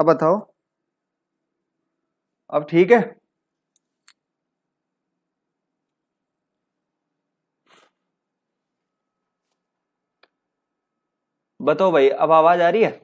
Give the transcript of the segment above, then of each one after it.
अब बताओ, अब ठीक है? बताओ भाई, अब आवाज आ रही है?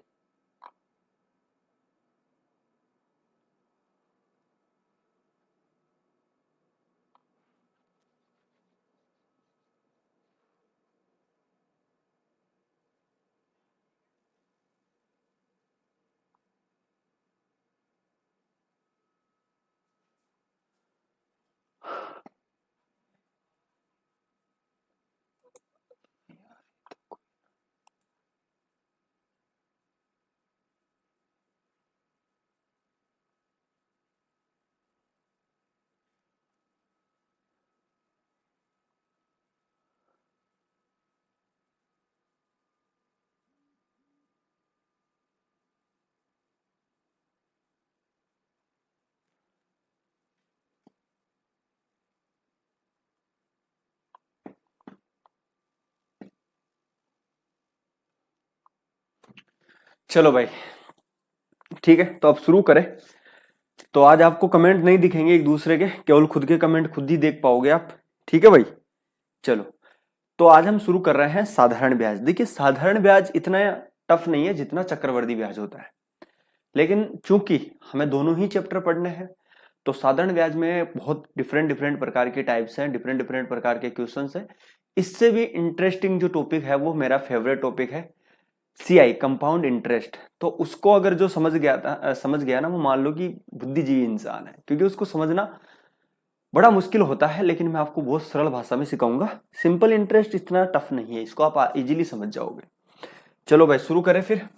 चलो भाई, ठीक है, तो अब शुरू करें। तो आज आपको कमेंट नहीं दिखेंगे एक दूसरे के, केवल खुद के कमेंट खुद ही देख पाओगे आप। ठीक है भाई, चलो। तो आज हम शुरू कर रहे हैं साधारण ब्याज। देखिए, साधारण ब्याज इतना टफ नहीं है जितना चक्रवृद्धि ब्याज होता है, लेकिन चूंकि हमें दोनों ही चैप्टर पढ़ने हैं, तो साधारण ब्याज में बहुत डिफरेंट डिफरेंट प्रकार के टाइप्स हैं, डिफरेंट डिफरेंट प्रकार के क्वेश्चंस हैं। इससे भी इंटरेस्टिंग जो टॉपिक है वो मेरा फेवरेट टॉपिक है, सीआई, कंपाउंड इंटरेस्ट। तो उसको अगर जो समझ गया ना, वो मान लो कि बुद्धिजीवी इंसान है, क्योंकि उसको समझना बड़ा मुश्किल होता है, लेकिन मैं आपको बहुत सरल भाषा में सिखाऊंगा। सिंपल इंटरेस्ट इतना टफ नहीं है, इसको आप इजीली समझ जाओगे। चलो भाई, शुरू करें फिर।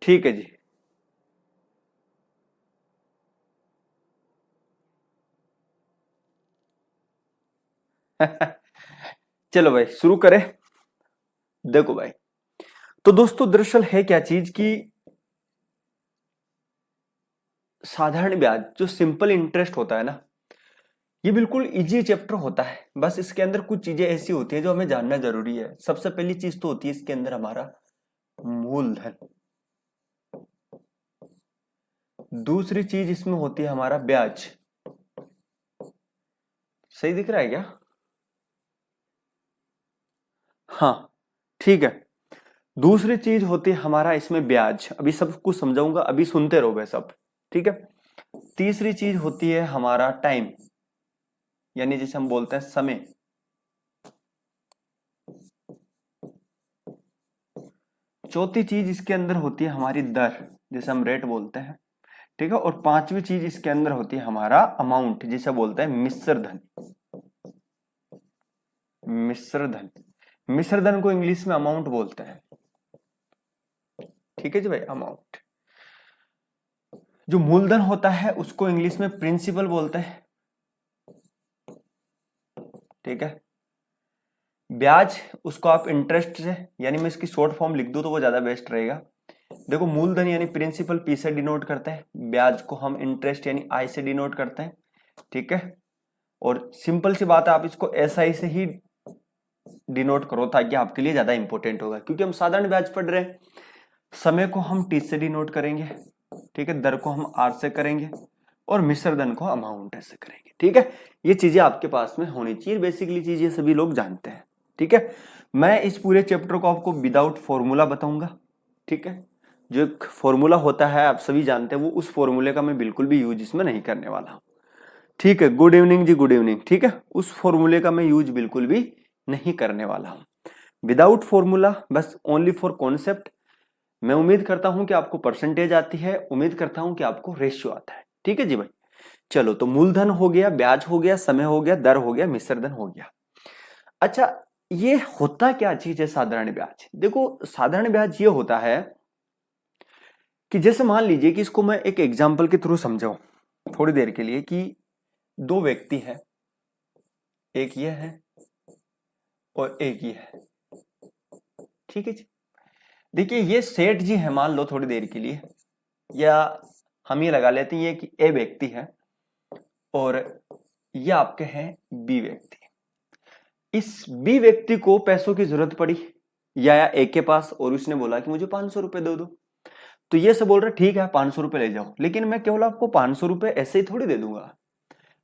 ठीक है जी। चलो भाई, शुरू करें। देखो भाई, तो दोस्तों दरअसल है क्या चीज की, साधारण ब्याज जो सिंपल इंटरेस्ट होता है ना, ये बिल्कुल इजी चैप्टर होता है। बस इसके अंदर कुछ चीजें ऐसी होती हैं जो हमें जानना जरूरी है। सबसे पहली चीज तो होती है इसके अंदर हमारा मूलधन। दूसरी चीज इसमें होती है हमारा ब्याज। सही दिख रहा है क्या? हाँ, ठीक है। दूसरी चीज होती है हमारा इसमें ब्याज। अभी सब कुछ समझाऊंगा, अभी सुनते रहोगे सब। ठीक है। तीसरी चीज होती है हमारा टाइम, यानी जिसे हम बोलते हैं समय। चौथी चीज इसके अंदर होती है हमारी दर, जिसे हम रेट बोलते हैं। ठीक है। और पांचवी चीज इसके अंदर होती है हमारा अमाउंट, जिसे बोलते हैं मिश्र धन। मिश्र धन, मिश्र धन को इंग्लिश में अमाउंट बोलते हैं। ठीक है जी भाई, अमाउंट। जो मूलधन होता है उसको इंग्लिश में प्रिंसिपल बोलते हैं। ठीक है। ब्याज, उसको आप इंटरेस्ट से, यानी मैं इसकी शॉर्ट फॉर्म लिख दूं तो वो ज्यादा बेस्ट रहेगा। देखो, मूलधन यानी प्रिंसिपल पी से डिनोट करते हैं, ब्याज को हम इंटरेस्ट यानी आई से डिनोट करते हैं। ठीक है। और सिंपल सी बात है, आप इसको एस आई से ही डिनोट करो ताकि आपके लिए ज्यादा इंपॉर्टेंट होगा, क्योंकि हम साधारण ब्याज पढ़ रहे हैं। समय को हम टी से डिनोट करेंगे। ठीक है। दर को हम आर से करेंगे, और मिश्र धन को अमाउंट से करेंगे। ठीक है। ये चीजें आपके पास में होनी चाहिए, बेसिकली चीजें सभी लोग जानते हैं। ठीक है। मैं इस पूरे चैप्टर को आपको विदाउट फॉर्मूला बताऊंगा। ठीक है। जो एक फॉर्मूला होता है आप सभी जानते हैं, वो उस फॉर्मूले का मैं बिल्कुल भी यूज इसमें नहीं करने वाला हूं। ठीक है। गुड इवनिंग जी, गुड इवनिंग। ठीक है। उस फॉर्मूले का मैं यूज बिल्कुल भी नहीं करने वाला हूं। विदाउट फॉर्मूला, बस ओनली फॉर कॉन्सेप्ट। मैं उम्मीद करता हूं कि आपको परसेंटेज आती है, उम्मीद करता हूं कि आपको रेशियो आता है। ठीक है जी भाई। चलो, तो मूलधन हो गया, ब्याज हो गया, समय हो गया, दर हो गया, मिश्र धन हो गया। अच्छा, ये होता क्या चीज है साधारण ब्याज? देखो, साधारण ब्याज ये होता है कि जैसे मान लीजिए कि इसको मैं एक एग्जांपल के थ्रू समझाऊं थोड़ी देर के लिए, कि दो व्यक्ति है, एक ये है और एक ये है। ठीक है जी। देखिए, ये सेठ जी है मान लो थोड़ी देर के लिए, या हम ये लगा लेते हैं ये कि ए व्यक्ति है, और ये आपके हैं बी व्यक्ति। इस बी व्यक्ति को पैसों की जरूरत पड़ी। या ए के पास और उसने बोला कि मुझे 500 रुपए दे दो, तो ये सब बोल रहे ठीक है 500 रुपए ले जाओ, लेकिन मैं केवल आपको 500 रुपए ऐसे ही थोड़ी दे दूंगा।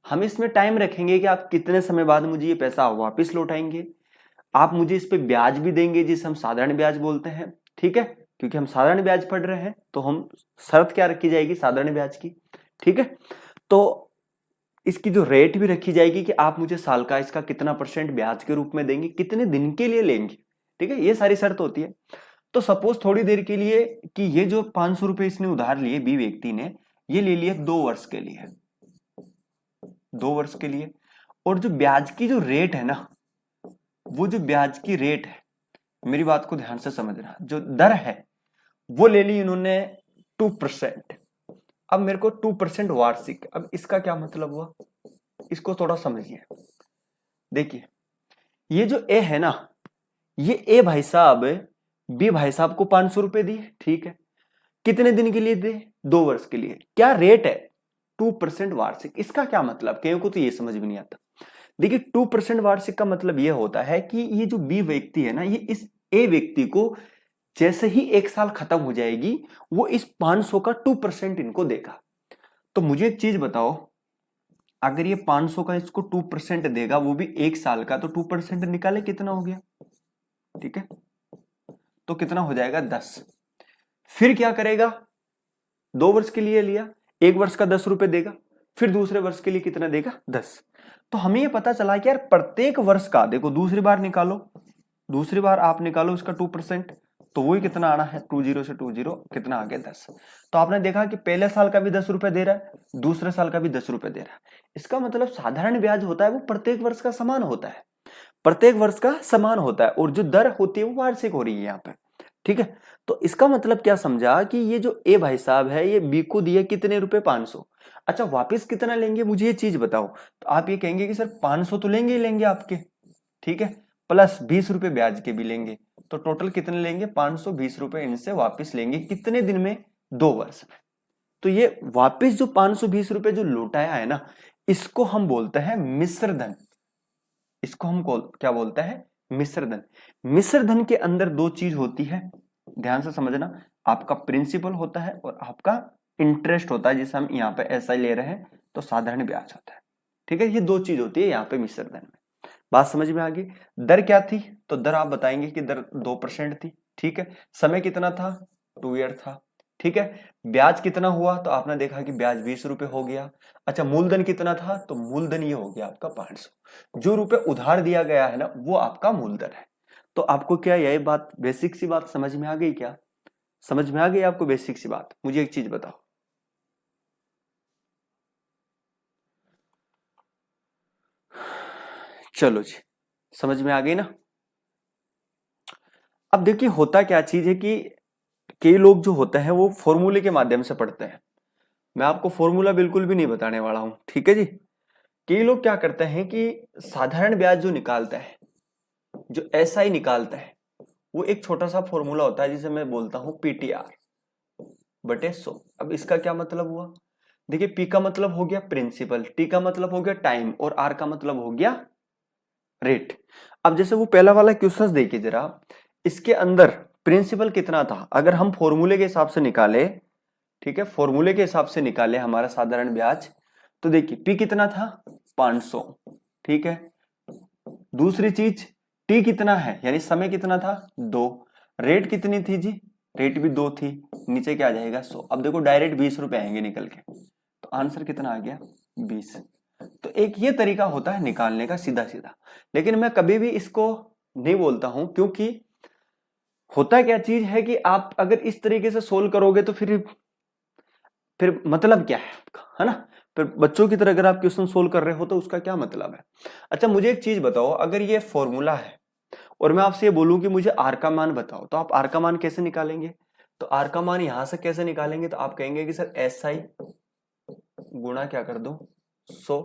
हम इसमें टाइम रखेंगे कि आप कितने समय बाद मुझे ये पैसा वापस लौटाएंगे, आप मुझे इस पे ब्याज भी देंगे जिसे हम साधारण ब्याज बोलते हैं, ठीक है, क्योंकि हम साधारण ब्याज पढ़ रहे हैं तो हम शर्त क्या रखी जाएगी, साधारण ब्याज की, ठीक है। तो इसकी जो रेट भी रखी जाएगी कि आप मुझे साल का इसका कितना % ब्याज के रूप में देंगे, कितने दिन के लिए लेंगे, ठीक है, ये सारी शर्त होती है। तो सपोज थोड़ी देर के लिए कि ये जो 500 रुपए इसने उधार लिए, बी व्यक्ति ने ये ले लिए 2 वर्ष के लिए, 2 वर्ष के लिए, और जो ब्याज की जो रेट है ना, वो जो ब्याज की रेट है, मेरी बात को ध्यान से समझना, जो दर है वो ले ली इन्होंने 2%। अब मेरे को 2% वार्षिक, अब इसका क्या मतलब हुआ, इसको थोड़ा समझिए। देखिए ये जो ए है ना, ये ए भाई साहब बी भाई साहब को 500 रुपए दिए, ठीक है, कितने दिन के लिए दे, 2 वर्ष के लिए, क्या रेट है 2% वार्षिक। इसका क्या मतलब, कईयों को तो ये समझ भी नहीं आता। देखिए 2% वार्षिक का मतलब ये होता है कि ये जो बी व्यक्ति है ना, ये इस ए व्यक्ति को जैसे ही 1 साल खत्म हो जाएगी वो इस 500 का 2% इनको देगा। तो मुझे एक चीज बताओ, अगर ये 500 का इसको 2% देगा वो भी 1 साल का, तो 2% निकाले कितना हो गया, ठीक है, तो कितना हो जाएगा 10। फिर क्या करेगा, 2 वर्ष के लिए लिया, 1 वर्ष का 10 रुपए देगा, फिर दूसरे वर्ष के लिए कितना देगा 10। तो हमें ये पता चला कि यार प्रत्येक वर्ष का, देखो दूसरी बार निकालो, दूसरी बार आप निकालो इसका 2%, तो वही कितना आना है 20 से 20 कितना आ गया 10। तो आपने देखा कि पहले साल का भी 10 रुपए दे रहा है, दूसरे साल का भी 10 रुपए दे रहा है। इसका मतलब साधारण ब्याज होता है वो प्रत्येक वर्ष का समान होता है, प्रत्येक वर्ष का समान होता है, और जो दर होती है वो वार्षिक हो रही है यहाँ पे, ठीक है। तो इसका मतलब क्या समझा कि ये जो ए भाई साहब है ये बी को दिया कितने रुपए 500, अच्छा वापस कितना लेंगे मुझे ये चीज बताओ। तो आप ये कहेंगे कि सर 500 तो लेंगे ही लेंगे आपके, ठीक है, प्लस 20 रुपए ब्याज के भी लेंगे, तो टोटल कितने लेंगे 520 रुपए इनसे वापस लेंगे, कितने दिन में, 2 वर्ष में। तो ये वापस जो 520 रुपए जो लौटाया है ना, इसको हम बोलते हैं मिश्र धन, इसको हम क्या बोलते हैं, मिश्र धन। मिश्र धन के अंदर 2 चीज होती है, ध्यान से समझना, आपका प्रिंसिपल होता है और आपका इंटरेस्ट होता है, जिसे हम यहाँ पे ऐसा ही ले रहे हैं तो साधारण ब्याज होता है, ठीक है, ये 2 चीज होती है यहाँ पे मिश्र धन में। बात समझ में आ गई। दर क्या थी, तो दर आप बताएंगे कि दर 2% थी, ठीक है, समय कितना था 2 ईयर था, ठीक है, ब्याज कितना हुआ, तो आपने देखा कि ब्याज 20 रुपए हो गया। अच्छा मूलधन कितना था, तो मूलधन ये हो गया आपका 500, जो रुपए उधार दिया गया है ना वो आपका मूलधन है। तो आपको क्या यही बात, बेसिक सी बात समझ में आ गई, क्या समझ में आ गई आपको बेसिक सी बात। मुझे एक चीज बताओ, चलो जी समझ में आ गई ना। अब देखिए होता क्या चीज है कि कई लोग जो होते हैं वो फॉर्मूले के माध्यम से पढ़ते हैं, मैं आपको फॉर्मूला बिल्कुल भी नहीं बताने वाला हूं, ठीक है जी। कई लोग क्या करते हैं कि साधारण ब्याज जो निकालता है, जो एसआई निकालता है, वो एक छोटा सा फॉर्मूला होता है जिसे मैं बोलता हूं पीटीआर बटे 100। अब इसका क्या मतलब हुआ, देखिए पी का मतलब हो गया प्रिंसिपल, टी का मतलब हो गया टाइम, और आर का मतलब हो गया रेट। अब जैसे वो पहला वाला क्वेश्चन देखिए जरा, इसके अंदर प्रिंसिपल कितना था, अगर हम फॉर्मूले के हिसाब से निकाले, ठीक है, फॉर्मूले के हिसाब से निकाले हमारा साधारण ब्याज, तो देखिए पी कितना था 500, ठीक है, दूसरी चीज टी कितना है यानी समय कितना था 2, रेट कितनी थी जी, रेट भी 2 थी, नीचे क्या आ जाएगा 100। अब देखो डायरेक्ट 20 रुपए आएंगे निकल के, तो आंसर कितना आ गया 20। तो एक ये तरीका होता है निकालने का सीधा सीधा, लेकिन मैं कभी भी इसको नहीं बोलता हूं, क्योंकि होता क्या चीज है कि आप अगर इस तरीके से सोल्व करोगे तो फिर मतलब क्या है आपका, है ना, फिर बच्चों की तरह अगर आप क्वेश्चन सोल्व कर रहे हो तो उसका क्या मतलब है। अच्छा मुझे एक चीज बताओ, अगर ये फॉर्मूला है और मैं आपसे ये बोलूं कि मुझे आर का मान बताओ, तो आप आर का मान कैसे निकालेंगे, तो आर का मान यहां से कैसे निकालेंगे, तो आप कहेंगे कि सर एस आई गुणा क्या कर दो 100,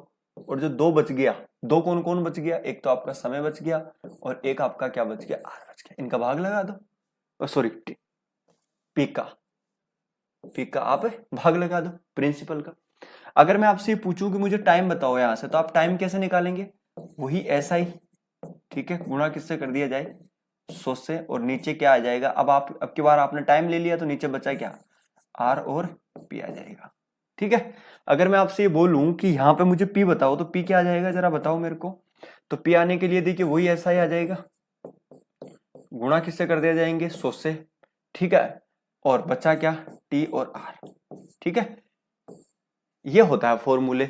और जो 2 बच गया, 2 कौन कौन बच गया, एक तो आपका समय बच गया और एक आपका क्या बच गया आर बच गया, इनका भाग लगा दो, सॉरी पी का आप भाग लगा दो प्रिंसिपल का। अगर मैं आपसे पूछूं कि मुझे टाइम बताओ यहां से, तो आप टाइम कैसे निकालेंगे, वही एस आई, ठीक है, गुणा किससे कर दिया जाए 100 से, और नीचे क्या आ जाएगा, अब की बार आपने टाइम ले लिया तो नीचे बचा क्या, आर और पी आ जाएगा। ठीक है, अगर मैं आपसे ये बोलूं कि यहाँ पे मुझे पी बताओ तो पी क्या आ जाएगा, जरा बताओ मेरे को। तो पी आने के लिए देखिए वही ऐसा ही आ जाएगा, गुणा किससे कर दिया जाएंगे, 100 से। ठीक है, और बचा क्या, टी और आर। ठीक है, ये होता है फॉर्मूले।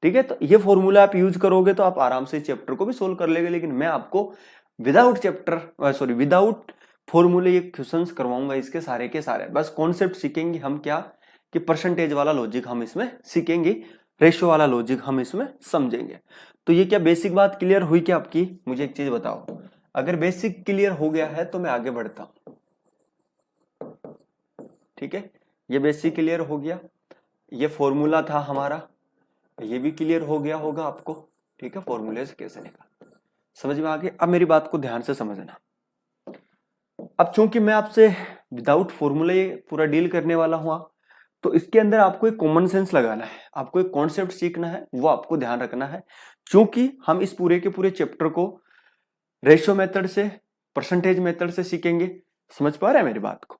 ठीक है, तो ये फॉर्मूला आप यूज करोगे तो आप आराम से चैप्टर को भी सोल्व कर लेंगे, लेकिन मैं आपको विदाउट फॉर्मूले ये क्वेश्चंस करवाऊंगा इसके सारे के सारे। बस कॉन्सेप्ट सीखेंगे हम क्या, कि परसेंटेज वाला लॉजिक हम इसमें सीखेंगे, रेशियो वाला लॉजिक हम इसमें समझेंगे। तो ये क्या बेसिक बात क्लियर हुई क्या आपकी, मुझे एक चीज बताओ। अगर बेसिक क्लियर हो गया है तो मैं आगे बढ़ता हूं। ठीक है, ये बेसिक क्लियर हो गया, ये फॉर्मूला था हमारा, ये भी क्लियर हो गया होगा आपको। ठीक है, फॉर्मूले से कैसे निकालना समझ में आ गया। अब मेरी बात को ध्यान से समझना। अब चूंकि मैं आपसे विदाउट फॉर्मूले पूरा डील करने वाला हुआ, तो इसके अंदर आपको एक कॉमन सेंस लगाना है, आपको एक कॉन्सेप्ट सीखना है, वो आपको ध्यान रखना है। क्योंकि हम इस पूरे के पूरे चैप्टर को रेशियो मेथड से, परसेंटेज मेथड से सीखेंगे। समझ पा रहे हैं मेरी बात को।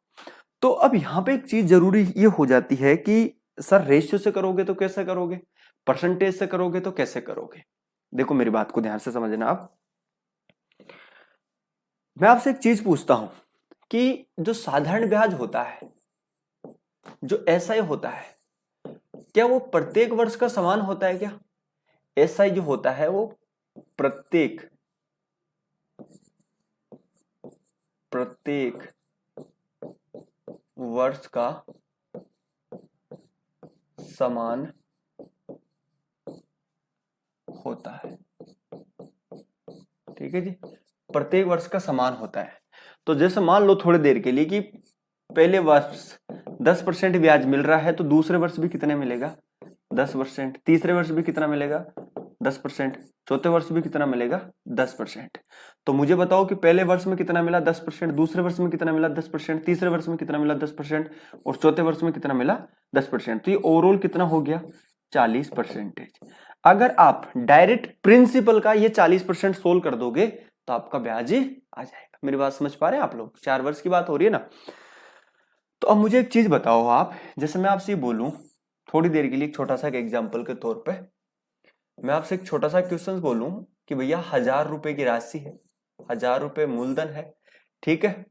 तो अब यहाँ पे एक चीज जरूरी ये हो जाती है कि सर रेशियो से करोगे तो कैसे करोगे, परसेंटेज से करोगे तो कैसे करोगे। देखो मेरी बात को ध्यान से समझना। आप, मैं आपसे एक चीज पूछता हूं कि जो साधारण ब्याज होता है, जो एसआई होता है, क्या वो प्रत्येक वर्ष का समान होता है क्या। एसआई जो होता है वो प्रत्येक वर्ष का समान होता है। ठीक है जी, प्रत्येक वर्ष का समान होता है। तो जैसे मान लो थोड़ी देर के लिए कि पहले वर्ष 10% ब्याज मिल रहा है, तो दूसरे वर्ष भी कितने मिलेगा, 10%। तीसरे वर्ष भी कितना मिलेगा, 10%। चौथे वर्ष भी कितना मिलेगा, 10%। तो मुझे बताओ कि पहले वर्ष में कितना मिला, 10%, दूसरे वर्ष में कितना मिला, 10%, तीसरे वर्ष में कितना मिला, 10%, और चौथे वर्ष में कितना मिला, 10%। तो ये ओवरऑल कितना हो गया, 40%। अगर आप डायरेक्ट प्रिंसिपल का ये 40% सोल्व कर दोगे तो आपका ब्याज ही आ जाएगा। मेरी बात समझ पा रहे हैं आप लोग, 4 वर्ष की बात हो रही है ना। तो अब मुझे एक चीज बताओ आप, जैसे मैं आपसे बोलूं थोड़ी देर के लिए, छोटा सा एग्जाम्पल के तौर पे मैं आपसे एक छोटा सा क्वेश्चन बोलूं कि भैया 1000 रुपए की राशि है, 1000 रुपए मूलधन है। ठीक है,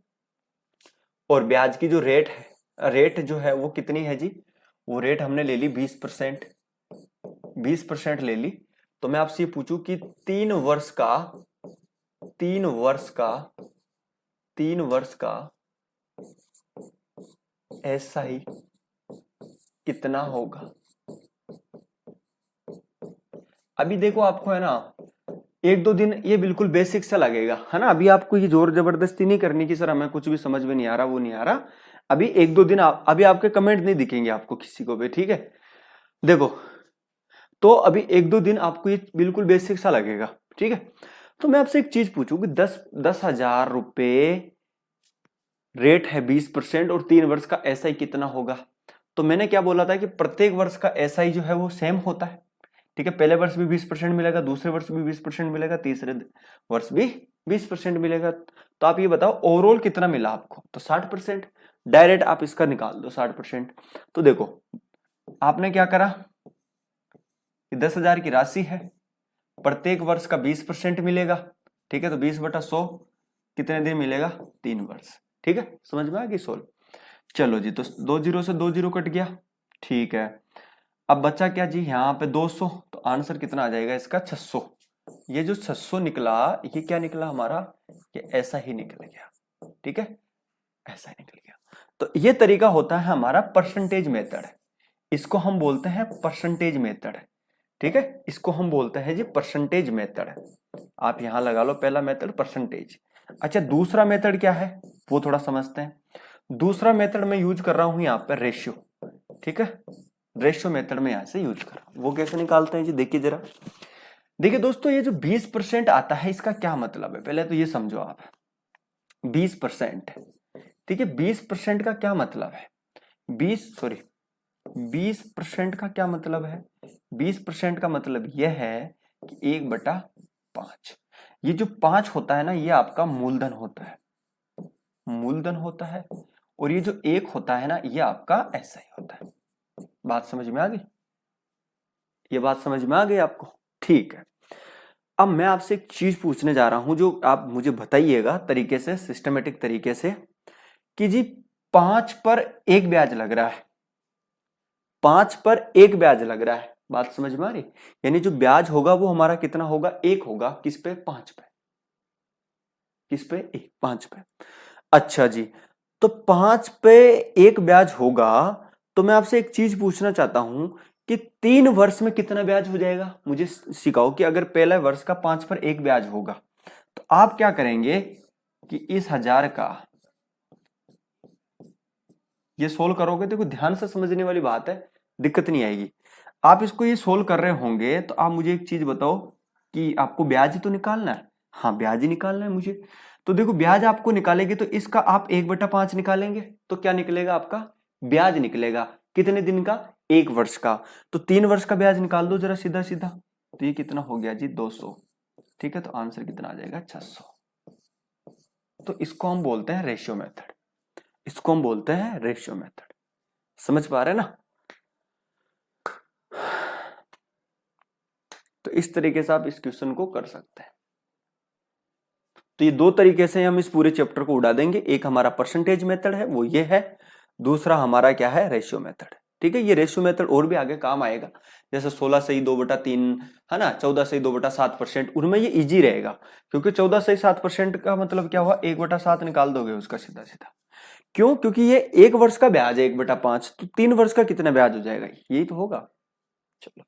और ब्याज की जो रेट जो है वो कितनी है जी, वो रेट हमने ले ली 20%, 20% ले ली। तो मैं आपसे ये पूछूं कि 3 वर्ष का ऐसा ही कितना होगा। अभी देखो आपको है ना, 1-2 दिन ये बिल्कुल बेसिक सा लगेगा, है ना। अभी आपको ये जोर जबरदस्ती नहीं करनी कि सर हमें कुछ भी समझ में नहीं आ रहा, वो नहीं आ रहा। अभी 1-2 दिन अभी आपके कमेंट नहीं दिखेंगे आपको किसी को भी। ठीक है, देखो तो अभी 1-2 दिन आपको ये बिल्कुल बेसिक सा लगेगा। ठीक है, तो मैं आपसे एक चीज पूछूं कि 10,000 रुपए रेट है 20%, और 3 वर्ष का एसआई कितना होगा। तो मैंने क्या बोला था कि प्रत्येक वर्ष का एसआई जो है वो सेम होता है। ठीक है, पहले वर्ष भी 20% मिलेगा, दूसरे वर्ष भी 20% मिलेगा, तीसरे वर्ष भी 20% मिलेगा। तो आप ये बताओ ओवरऑल कितना मिला आपको, तो 60%। डायरेक्ट आप इसका निकाल दो 60%। तो देखो आपने क्या करा, 10,000 की राशि है, प्रत्येक वर्ष का 20% मिलेगा। ठीक है, तो 20/100 कितने दिन मिलेगा, 3 वर्ष। ठीक है, समझ में आ गई सोल्व। चलो जी, तो 2 जीरो से 2 जीरो कट गया। ठीक है, अब बचा क्या जी, यहाँ पे 200, तो आंसर कितना आ जाएगा इसका, 600। ये जो 600 निकला, ये क्या निकला हमारा, ये ऐसा ही निकल गया। ठीक है, ऐसा ही निकल गया। तो ये तरीका होता है हमारा परसेंटेज मेथड, इसको हम बोलते हैं परसेंटेज मेथड। ठीक है, इसको हम बोलते हैं जी परसेंटेज मेथड। आप यहां लगा लो पहला मेथड परसेंटेज। अच्छा, दूसरा मेथड क्या है वो थोड़ा समझते हैं। दूसरा मेथड मैं यूज कर रहा हूं यहाँ पे रेशियो। ठीक है, रेशियो मेथड में यहां से यूज कर रहा हूं। वो कैसे निकालते हैं जी, देखिए जरा। देखिए दोस्तों, ये जो 20% आता है इसका क्या मतलब है, पहले तो ये समझो आप। 20%, ठीक है, 20% का क्या मतलब है, 20% का क्या मतलब है, 20% का मतलब यह है कि 1/5। ये जो 5 होता है ना, ये आपका मूलधन होता है। मूलधन होता है, और ये जो 1 होता है ना, ये आपका ऐसा ही होता है। बात समझ में आ गई? ये बात समझ में आ गई आपको? ठीक है। अब मैं आपसे एक चीज पूछने जा रहा हूं, जो आप मुझे बताइएगा तरीके से, सिस्टमेटिक तरीके से, कि जी 5 पर 1 ब्याज लग रहा है, 5 पर 1 ब्याज लग रहा है। बात समझ में आ रही? यानी जो ब्याज होगा वो हमारा कितना होगा? 1 होगा। किस पे? 5 पे। किस पे? 1, 5 पे। अच्छा जी, तो 5 पे 1 ब्याज होगा, तो मैं आपसे एक चीज पूछना चाहता हूं कि 3 वर्ष में कितना ब्याज हो जाएगा? मुझे सिखाओ कि अगर पहला वर्ष का 5 पर 1 ब्याज होगा, तो आप क्या करेंगे कि इस 1000 का ये सोल्व करोगे। देखो ध्यान से समझने वाली बात है, दिक्कत नहीं आएगी। आप इसको ये सोल्व कर रहे होंगे तो आप मुझे एक चीज बताओ कि आपको ब्याज ही तो निकालना है। हाँ, ब्याज ही निकालना है मुझे। तो देखो ब्याज आपको निकालेंगे तो इसका आप 1/5 निकालेंगे तो क्या निकलेगा? आपका ब्याज निकलेगा। कितने दिन का? 1 वर्ष का। तो 3 वर्ष का ब्याज निकाल दो जरा सीधा सीधा। तो ये कितना हो गया जी? 200। ठीक है, तो आंसर कितना आ जाएगा? 600। तो इसको हम बोलते हैं रेशियो मेथड। इसको हम बोलते हैं रेशियो मेथड। समझ पा रहे हैं ना? तो इस तरीके से आप इस क्वेश्चन को कर सकते हैं। तो ये 2 तरीके से हम इस पूरे चैप्टर को उड़ा देंगे। एक हमारा परसेंटेज मेथड है, वो ये है। दूसरा हमारा क्या है? Ratio method. ठीक है, ये रेशियो मेथड और भी आगे काम आएगा, जैसे 16 सही 2/3 है ना, 14 सही 2/7%, उनमें ये इजी रहेगा, क्योंकि 14 सही 7% का मतलब क्या हुआ? 1/7 निकाल दोगे उसका सीधा सीधा। क्यों? क्योंकि ये 1 वर्ष का ब्याज है 1/5, तो 3 वर्ष का कितना ब्याज हो जाएगा? यही तो होगा। चलो,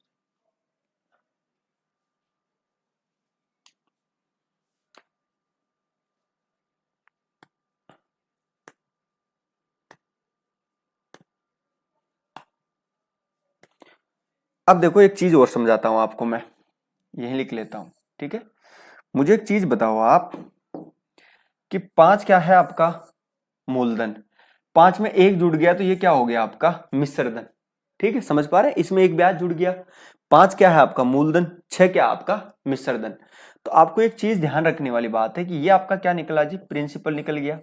अब देखो एक चीज और समझाता हूं आपको मैं, यही लिख लेता हूं। ठीक है, मुझे एक चीज बताओ आप कि 5 क्या है आपका? मूलधन। 5 में 1 जुड़ गया तो ये क्या हो गया? आपका मिश्रधन। ठीक है, समझ पा रहे हैं? इसमें 1 ब्याज जुड़ गया। 5 क्या है आपका? मूलधन। 6 क्या आपका? मिश्रधन। तो आपको एक चीज ध्यान रखने वाली बात है कि ये आपका क्या निकला जी? प्रिंसिपल निकल गया,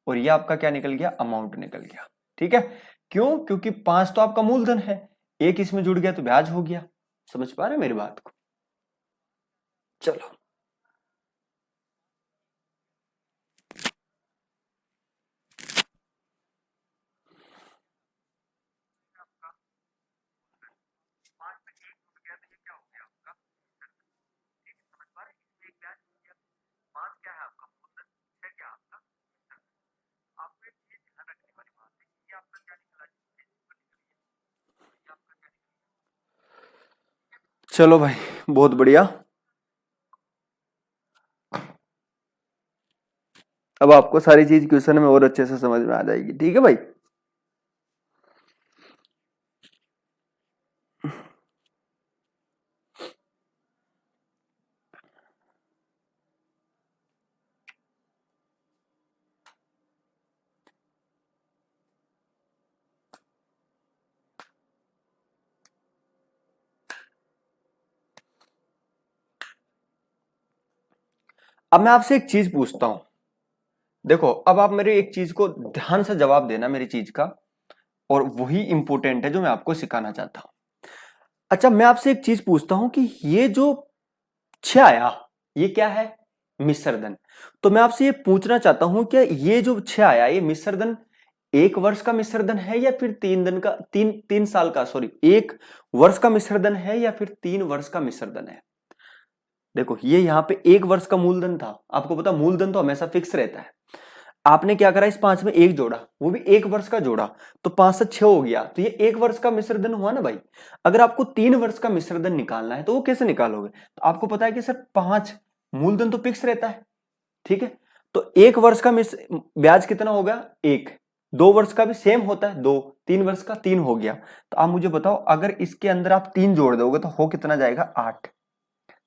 और ये आपका क्या निकल गया? अमाउंट निकल गया। ठीक है, क्यों? क्योंकि 5 तो आपका मूलधन है, 1 इसमें जुड़ गया तो ब्याज हो गया। समझ पा रहे हैं मेरी बात को? चलो, चलो भाई, बहुत बढ़िया। अब आपको सारी चीज क्वेश्चन में और अच्छे से समझ में आ जाएगी। ठीक है भाई? अब मैं आपसे एक चीज पूछता हूं। देखो, अब आप मेरे एक चीज को ध्यान से जवाब देना मेरी चीज का, और वही इंपॉर्टेंट है जो मैं आपको सिखाना चाहता हूं। अच्छा, मैं आपसे एक चीज पूछता हूं कि ये जो 6 आया, ये क्या है? मिश्रधन। तो मैं आपसे ये पूछना चाहता हूं कि ये जो 6 आया, ये मिश्रधन 1 वर्ष का मिश्रधन है या फिर 3 दिन का, 3 साल का, सॉरी 1 वर्ष का मिश्रधन है या फिर 3 वर्ष का मिश्रधन है? देखो, ये यहाँ पे 1 वर्ष का मूलधन था। आपको पता मूलधन तो हमेशा फिक्स रहता है। आपने क्या करा? इस 5 में 1 जोड़ा, वो भी 1 वर्ष का जोड़ा, तो 5 से 6 हो गया, तो ये 1 वर्ष का मिश्रधन हुआ ना भाई। अगर आपको 3 वर्ष का मिश्रधन निकालना है तो वो कैसे निकालोगे? तो आपको पता है कि सर 5 मूलधन तो फिक्स रहता है। ठीक है, तो 1 वर्ष का ब्याज कितना होगा? 1। 2 वर्ष का भी सेम होता है 2, 3 वर्ष का 3 हो गया। तो आप मुझे बताओ, अगर इसके अंदर आप 3 जोड़ दोगे तो हो कितना जाएगा? 8।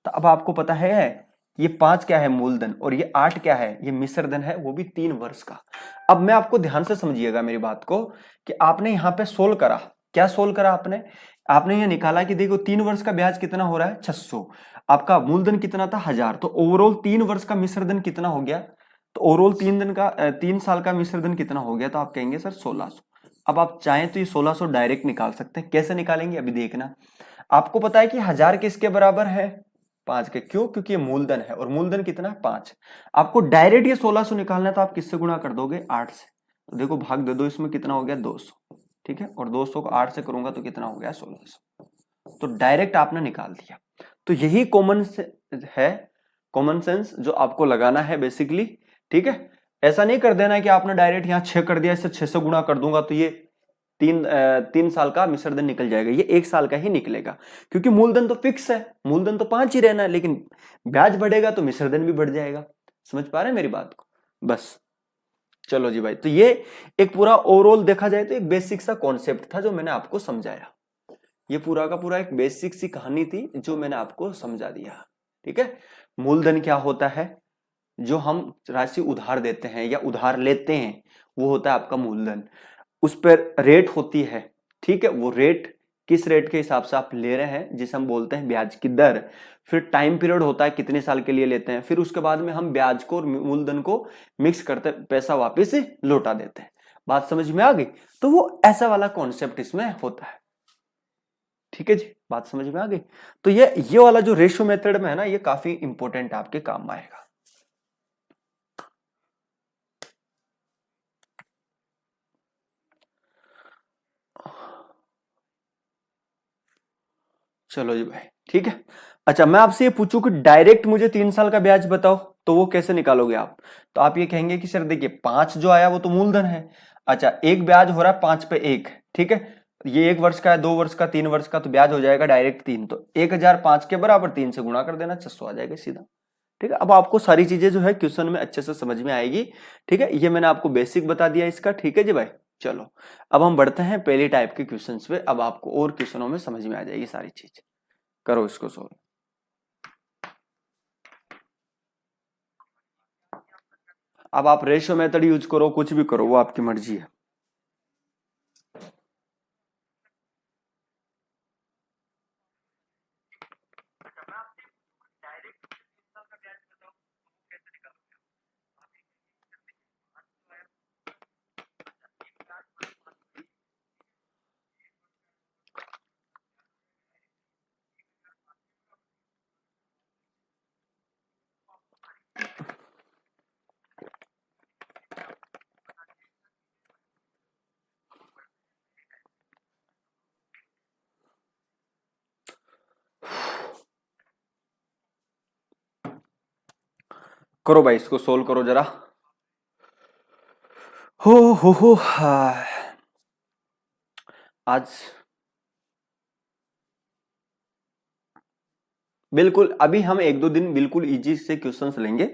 तो अब आपको पता है ये 5 क्या है? मूलधन, और ये 8 क्या है? ये मिश्रधन है, वो भी 3 वर्ष का। अब मैं आपको ध्यान से समझिएगा मेरी बात को, कि आपने यहां पे सोल्व करा। क्या सोल्व करा आपने? आपने ये निकाला कि देखो 3 वर्ष का ब्याज कितना हो रहा है? 600। आपका मूलधन कितना था? 1000। तो ओवरऑल 3 वर्ष का मिश्रधन कितना हो गया? तो ओवरऑल 3 साल का मिश्र धन कितना हो गया, तो आप कहेंगे सर 1600। अब आप चाहें तो ये 1600 डायरेक्ट निकाल सकते हैं। कैसे निकालेंगे अभी देखना। आपको पता है कि 1000 किसके बराबर है, 5 के। क्यों? क्योंकि ये मूलधन है और मूलधन कितना है, 5। आपको डायरेक्ट ये 1600 निकालना है, तो आप किससे गुणा कर दोगे, 8 से। तो देखो भाग दे दो, इसमें कितना हो गया, 200। ठीक है, और 200 को 8 से करूंगा तो कितना हो गया, 1600। तो डायरेक्ट आपने निकाल दिया। तो यही कॉमन है, कॉमन सेंस जो आपको लगाना है बेसिकली। ठीक है, ऐसा नहीं कर देना है कि आपने डायरेक्ट यहाँ 6 कर दिया, इससे 6 से गुणा कर दूंगा तो ये 3 साल का मिश्र धन निकल जाएगा। ये 1 साल का ही निकलेगा, क्योंकि मूलधन तो फिक्स है, मूलधन तो 5 ही रहना है, लेकिन ब्याज बढ़ेगा तो मिश्र धन भी बढ़ जाएगा। समझ पा रहे हैं मेरी बात को? बस चलो जी भाई, तो ये एक पूरा ओवरऑल देखा जाए तो एक बेसिक सा कॉन्सेप्ट था जो मैंने आपको समझाया। ये पूरा का पूरा एक बेसिक सी कहानी थी जो मैंने आपको समझा दिया। ठीक है, मूलधन क्या होता है, जो हम राशि उधार देते हैं या उधार लेते हैं वो होता है आपका मूलधन। उस पर रेट होती है। ठीक है, वो रेट किस रेट के हिसाब से आप ले रहे हैं, जिसे हम बोलते हैं ब्याज की दर। फिर टाइम पीरियड होता है, कितने साल के लिए लेते हैं। फिर उसके बाद में हम ब्याज को और मूलधन को मिक्स करते पैसा वापस लौटा देते हैं। बात समझ में आ गई? तो वो ऐसा वाला कॉन्सेप्ट इसमें होता है। ठीक है जी, बात समझ में आ गई? तो ये वाला जो रेशियो मेथड में है ना, ये काफी इंपॉर्टेंट आपके काम आएगा। चलो जी भाई, ठीक है। अच्छा, मैं आपसे ये पूछूं कि डायरेक्ट मुझे 3 साल का ब्याज बताओ, तो वो कैसे निकालोगे आप? तो आप ये कहेंगे कि सर देखिए 5 जो आया वो तो मूलधन है। अच्छा, एक ब्याज हो रहा है 5 पे 1। ठीक है, ये 1 वर्ष का है, 2 वर्ष का, 3 वर्ष का, तो ब्याज हो जाएगा डायरेक्ट 3। तो 1000 5 के बराबर 3 से गुणा कर देना, 600 आ जाएगा सीधा। ठीक है, अब आपको सारी चीजें जो है क्वेश्चन में अच्छे से समझ में आएगी। ठीक है, ये मैंने आपको बेसिक बता दिया इसका। ठीक है जी भाई, चलो अब हम बढ़ते हैं पहली टाइप के क्वेश्चंस पे। अब आपको और क्वेश्चनों में समझ में आ जाएगी सारी चीज। करो इसको सोल्व। अब आप रेशियो मेथड यूज करो, कुछ भी करो, वो आपकी मर्जी है। करो भाई, इसको सोल्व करो जरा। हो आज बिल्कुल, अभी हम 1-2 दिन बिल्कुल इजी से क्वेश्चंस लेंगे।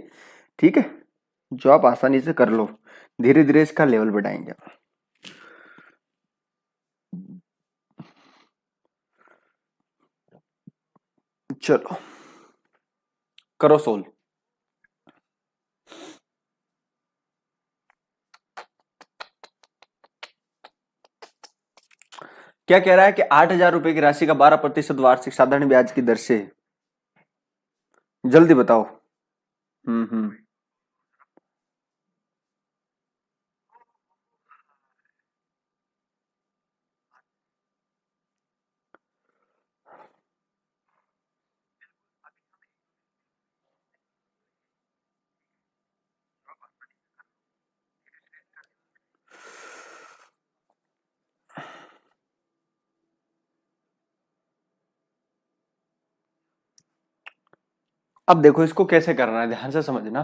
ठीक है, जो आप आसानी से कर लो, धीरे धीरे इसका लेवल बढ़ाएंगे। चलो करो सोल्व। क्या कह रहा है कि 8,000 रुपए की राशि का 12% वार्षिक साधारण ब्याज की दर से, जल्दी बताओ। हम्म। अब देखो इसको कैसे करना है, ध्यान से समझना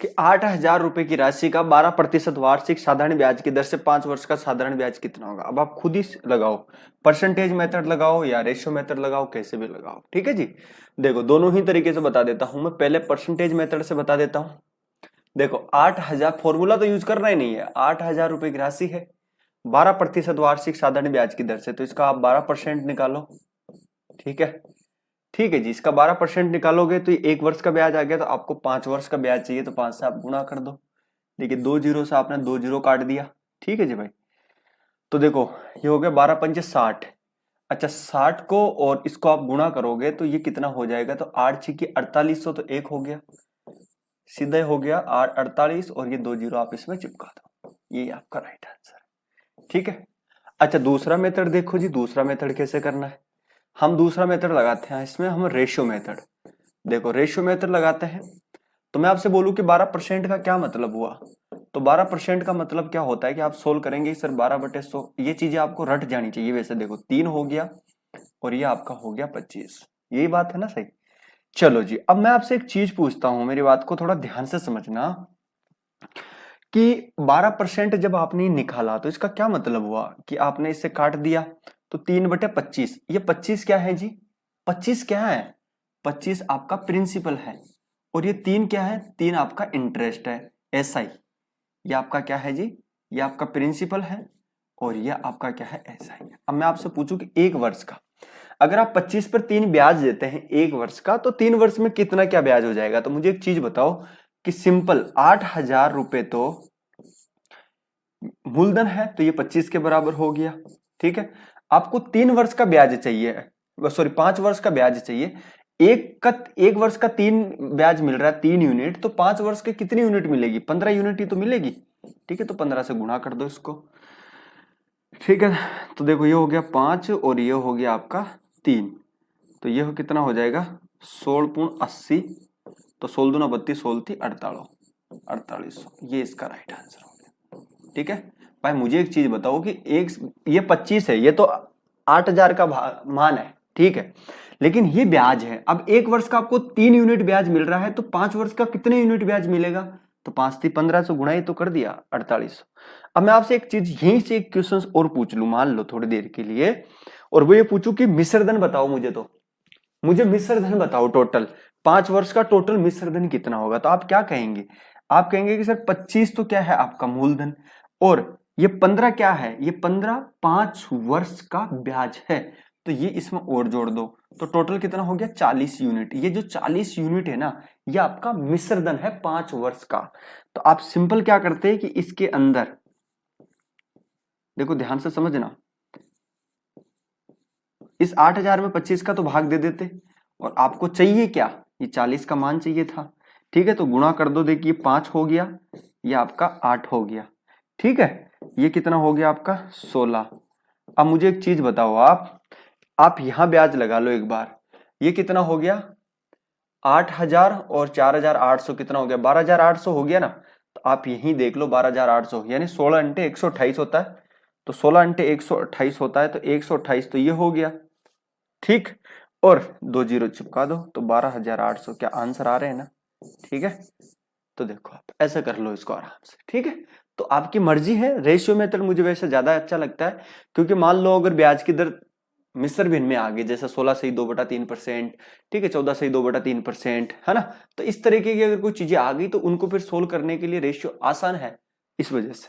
कि 8,000 रुपए की राशि का 12% वार्षिक साधारण ब्याज की दर से 5 वर्ष का साधारण ब्याज कितना होगा। अब आप खुद ही लगाओ, परसेंटेज मेथड लगाओ या रेशियो मेथड लगाओ, कैसे भी लगाओ। ठीक है जी, देखो दोनों ही तरीके से बता देता हूं मैं। पहले परसेंटेज मेथड से बता देता हूं। देखो 8,000, फॉर्मूला तो यूज करना ही नहीं है। 8,000 रुपए की राशि है, 12% वार्षिक साधारण ब्याज की दर से, तो इसका आप 12% निकालो। ठीक है, ठीक है जी, इसका 12% निकालोगे तो ये 1 वर्ष का ब्याज आ गया। तो आपको 5 वर्ष का ब्याज चाहिए, तो 5 से आप गुणा कर दो। देखिए 2 जीरो से आपने 2 जीरो काट दिया। ठीक है जी भाई, तो देखो ये हो गया 12 पंचे 60। अच्छा, 60 को और इसको आप गुणा करोगे तो ये कितना हो जाएगा, तो 8 6 की 4800, तो 1 हो गया। सीधा हो गया 48 और ये 2 जीरो आप इसमें चिपका दो, ये आपका राइट आंसर। ठीक है। अच्छा दूसरा मेथड देखो जी, दूसरा मेथड कैसे करना है। हम दूसरा मेथड लगाते हैं, इसमें हम रेशियो मेथड, देखो रेशियो मेथड लगाते हैं। तो मैं आपसे बोलूं कि 12% का क्या मतलब हुआ, तो 12% का मतलब क्या होता है कि आप सोल्व करेंगे सर 12/100, ये चीजें आपको रट जानी चाहिए। वैसे देखो 3 हो गया और ये आपका हो गया 25, यही बात है ना सही। चलो जी, अब मैं आपसे एक चीज पूछता हूं, मेरी बात को थोड़ा ध्यान से समझना कि 12% जब आपने निकाला तो इसका क्या मतलब हुआ कि आपने इसे काट दिया, तो 3/25, ये 25 क्या है जी, 25 क्या है, 25 आपका प्रिंसिपल है, और ये 3 क्या है, 3 आपका इंटरेस्ट है, एसआई। ये आपका क्या है जी, ये आपका प्रिंसिपल है और ये आपका क्या है, एसआई। अब मैं आपसे पूछूं कि एक वर्ष का अगर आप 25 पर 3 ब्याज देते हैं एक वर्ष का, तो 3 वर्ष में कितना क्या ब्याज हो जाएगा। तो मुझे एक चीज बताओ कि सिंपल 8,000 रुपए तो मूलधन है, तो ये 25 के बराबर हो गया। ठीक है। आपको 3 वर्ष का ब्याज चाहिए, सॉरी 5 वर्ष का ब्याज चाहिए। एक वर्ष का 3 ब्याज मिल रहा है 3 यूनिट, तो 5 वर्ष के कितनी यूनिट मिलेगी, 15 यूनिट ही तो मिलेगी। ठीक है, तो 15 से गुणा कर दो इसको। ठीक है, तो देखो ये हो गया 5 और ये हो गया आपका 3, तो ये हो कितना हो जाएगा 16×80, तो 16 दूना 32, 16 थी 4800, ये इसका राइट आंसर हो गया। ठीक है भाई, मुझे एक चीज बताओ कि एक ये 25 है, ये तो 8,000 का मान है, ठीक है, लेकिन ये ब्याज है। अब एक वर्ष का आपको 3 यूनिट ब्याज मिल रहा है, तो 5 वर्ष का कितने यूनिट ब्याज मिलेगा, तो 5 थी 15 से गुणा ही तो कर दिया 4800। अब मैं आपसे एक चीज यहीं से एक क्वेश्चन और पूछ लू, मान लो थोड़ी देर के लिए, और वो ये पूछू कि मिश्रधन बताओ मुझे, तो मुझे मिश्रधन बताओ टोटल 5 वर्ष का टोटल मिश्रधन कितना होगा। तो आप क्या कहेंगे, आप कहेंगे कि सर 25 तो क्या है आपका मूलधन, और ये 15 क्या है, ये 15 5 वर्ष का ब्याज है, तो ये इसमें और जोड़ दो, तो टोटल कितना हो गया 40 यूनिट। ये जो 40 यूनिट है ना, ये आपका मिश्रधन है 5 वर्ष का। तो आप सिंपल क्या करते हैं कि इसके अंदर देखो ध्यान से समझना, इस 8,000 में 25 का तो भाग दे देते, और आपको चाहिए क्या, ये 40 का मान चाहिए था। ठीक है, तो गुणा कर दो, देखिए 5 हो गया, ये आपका 8 हो गया। ठीक है, ये कितना हो गया आपका 16। अब मुझे एक चीज बताओ, आप यहां ब्याज लगा लो एक बार, ये कितना हो गया 8,000 और 4,800 कितना हो गया 12,800 हो गया ना। तो आप यहीं देख लो 12,800 यानी 16 × 128 होता है, तो 16 × 128 होता है, तो 128 तो ये हो गया। ठीक, और 2 जीरो चिपका दो, तो 12,800 क्या आंसर आ रहे हैं ना। ठीक है, तो देखो आप ऐसा कर लो इसको आराम से। ठीक है, तो आपकी मर्जी है, रेशियो मेथड मुझे वैसे ज्यादा अच्छा लगता है, क्योंकि मान लो अगर ब्याज की दर मिश्र भिन्न में आ गई, जैसे 16 से ही 2/3%, ठीक है 14 से ही 2/3%, है ना, तो इस तरीके की अगर कोई चीजें आ गई तो उनको फिर सोल्व करने के लिए रेशियो आसान है इस वजह से।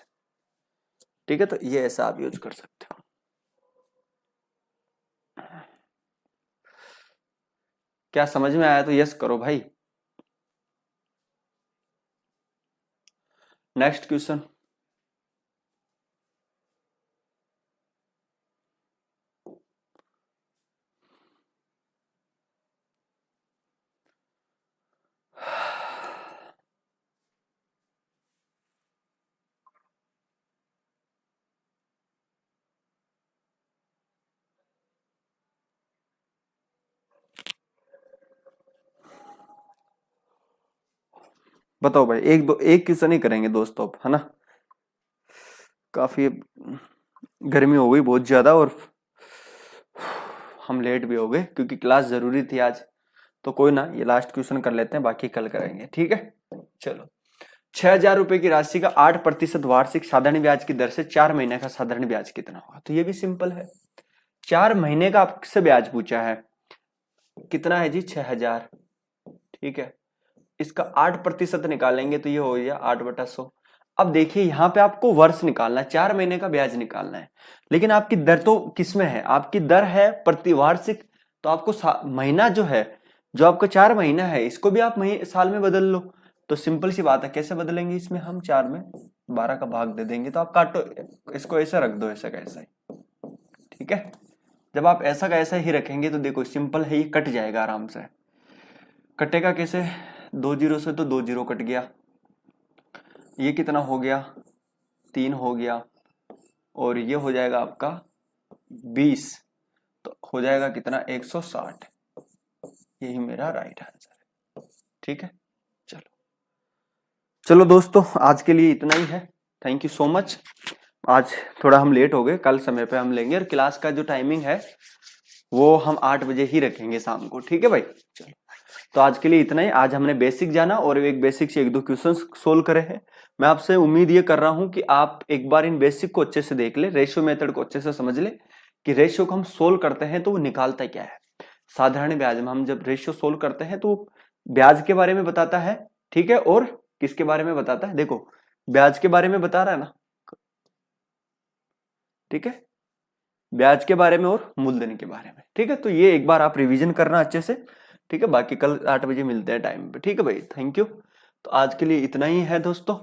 ठीक है, तो ये ऐसा आप यूज कर सकते हो। क्या समझ में आया तो यस करो भाई। नेक्स्ट क्वेश्चन, बताओ भाई, एक क्वेश्चन ही करेंगे दोस्तों अब, है ना, काफी गर्मी हो गई बहुत ज्यादा, और हम लेट भी हो गए क्योंकि क्लास जरूरी थी आज। तो कोई ना, ये लास्ट क्वेश्चन कर लेते हैं, बाकी कल करेंगे। ठीक है, चलो 6,000 रुपए की राशि का 8% वार्षिक साधारण ब्याज की दर से 4 महीने का साधारण ब्याज कितना होगा। तो ये भी सिंपल है, 4 महीने का आपसे ब्याज पूछा है, कितना है जी 6,000। ठीक है, इसका 8% निकालेंगे तो ये हो गया 8/100। अब देखिए यहाँ पे आपको वर्ष निकालना है, 4 महीने का ब्याज निकालना है, लेकिन आपकी दर तो किसमें है, आपकी दर है प्रतिवार्षिक। तो आपको महीना जो है, जो आपका 4 महीना है, इसको भी आप साल में बदल लो। तो सिंपल सी बात है, कैसे बदलेंगे, इसमें हम 4 में 12 का भाग दे देंगे, तो आप काटो इसको, ऐसा रख दो, ऐसा कैसा ही। ठीक है, जब आप ऐसा का ऐसा ही रखेंगे तो देखो सिंपल है, ये कट जाएगा आराम से। कटेगा कैसे, 2 जीरो से तो 2 जीरो कट गया, ये कितना हो गया 3 हो गया, और ये हो जाएगा आपका 20, तो हो जाएगा कितना 160। यही मेरा राइट आंसर है। ठीक है, चलो चलो दोस्तों, आज के लिए इतना ही है। Thank you so much. आज थोड़ा हम लेट हो गए, कल समय पे हम लेंगे, और क्लास का जो टाइमिंग है वो हम 8 बजे ही रखेंगे शाम को। ठीक है भाई, चलो तो आज के लिए इतना ही। आज हमने बेसिक जाना और एक बेसिक से 1-2 क्वेश्चन सोल्व करे हैं। मैं आपसे उम्मीद ये कर रहा हूं कि आप एक बार इन बेसिक को अच्छे से देख ले, रेशियो मेथड को अच्छे से समझ ले कि रेशियो को हम सोल्व करते हैं तो वो निकालता क्या है। साधारण ब्याज में हम जब रेशियो सोल्व करते हैं तो ब्याज के बारे में बताता है, ठीक है, और किसके बारे में बताता है, देखो ब्याज के बारे में बता रहा है ना, ठीक है, ब्याज के बारे में और मूलधन के बारे में। ठीक है, तो ये एक बार आप रिवीजन करना अच्छे से। ठीक है, बाकी कल 8 बजे मिलते हैं टाइम पे। ठीक है भाई, थैंक यू। तो आज के लिए इतना ही है दोस्तों,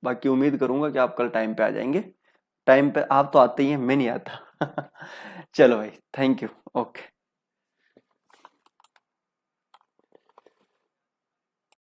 बाकी उम्मीद करूंगा कि आप कल टाइम पे आ जाएंगे। टाइम पे आप तो आते ही हैं, मैं नहीं आता। चलो भाई, थैंक यू, ओके।